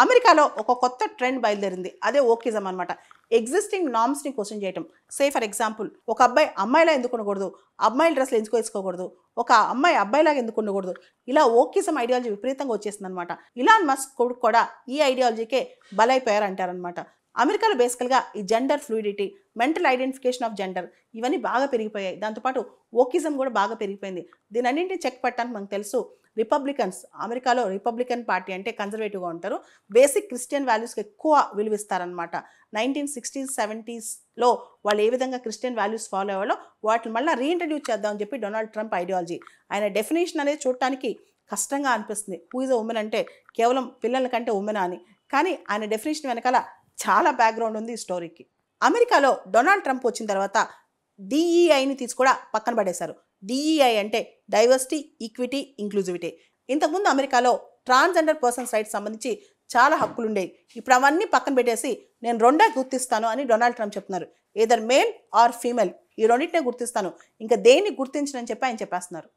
అమెరికాలో ఒక కొత్త ట్రెండ్ బయలుదేరింది. అదే ఓకిజం అనమాట. ఎగ్జిస్టింగ్ నార్మ్స్ని క్వశ్చన్ చేయటం. సే ఫర్ ఎగ్జాంపుల్, ఒక అబ్బాయి అమ్మాయిలా ఎందుకు ఉండకూడదు, అమ్మాయిల డ్రెస్లు ఎందుకు వేసుకోకూడదు, ఒక అమ్మాయి అబ్బాయిలాగా ఎందుకు ఉండకూడదు, ఇలా ఓకిజం ఐడియాలజీ విపరీతంగా వచ్చేసింది అనమాట. ఇలాన్ మస్క్ కొడుకు కూడా ఈ ఐడియాలజీకే బలైపోయారు అంటారనమాట. అమెరికాలో బేసికల్గా ఈ gender fluidity, mental identification of gender ఇవన్నీ బాగా పెరిగిపోయాయి. దాంతోపాటు ఓకిజం కూడా బాగా పెరిగిపోయింది. దీని అన్నింటినీ చెక్ పెట్టడానికి మనకు తెలుసు రిపబ్లికన్స్, అమెరికాలో రిపబ్లికన్ పార్టీ అంటే కన్జర్వేటివ్గా ఉంటారు. బేసిక్ క్రిస్టియన్ వాల్యూస్కి ఎక్కువ విలువిస్తారనమాట. 1960s 70sలో వాళ్ళు ఏ విధంగా క్రిస్టియన్ వాల్యూస్ ఫాలో అయ్యేవాళ్ళో వాటిని మళ్ళీ రీఇంట్రడ్యూస్ చేద్దామని చెప్పి డొనాల్డ్ ట్రంప్ ఐడియాలజీ. ఆయన డెఫినేషన్ అనేది చూడటానికి కష్టంగా అనిపిస్తుంది. హూ ఇస్ అ ఉమెన్ అంటే కేవలం పిల్లల కంటే ఉమెన్ అని. కానీ ఆయన డెఫినేషన్ వెనకాల చాలా బ్యాక్గ్రౌండ్ ఉంది ఈ స్టోరీకి. అమెరికాలో డొనాల్డ్ ట్రంప్ వచ్చిన తర్వాత డిఈఐని తీసి కూడా పక్కన పడేశారు. డిఈఐ అంటే డైవర్సిటీ, ఈక్విటీ, ఇంక్లూజివిటీ. ఇంతకుముందు అమెరికాలో ట్రాన్స్జెండర్ పర్సన్స్ రైట్స్ సంబంధించి చాలా హక్కులు ఉండేవి. ఇప్పుడు అవన్నీ పక్కన పెట్టేసి నేను రెండే గుర్తిస్తాను అని డొనాల్డ్ ట్రంప్ చెప్తున్నారు. ఏదర్ మేల్ ఆర్ ఫీమేల్, ఈ రెండింటినే గుర్తిస్తాను, ఇంకా దేన్ని గుర్తించనని చెప్పి ఆయన చెప్పేస్తున్నారు.